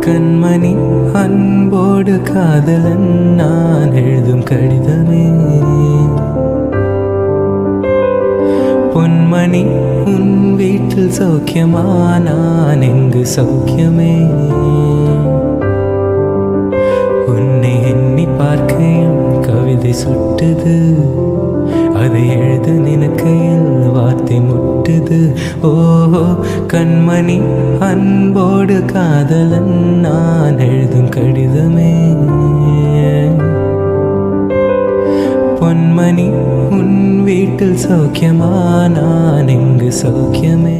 கண்மணி அன்போடு காதலன் நான் எழுதும் கடிதமே. பொன்மணி உன் வீட்டில் சௌக்கியமா, நான் எங்கு சௌக்கியமே. உன்னை எண்ணி பார்க்கையில் கவிதை சுட்டுது, அதை எழுத நினைக்கையில் வார்த்தை முட்டுது. ஓஹோ கண்மணி அன்போடு காதலன் நான் எழுதும் கடிதமே. பொன்மணி உன் வீட்டில் சௌக்கியமா, நான் எங்கு சௌக்கியமே.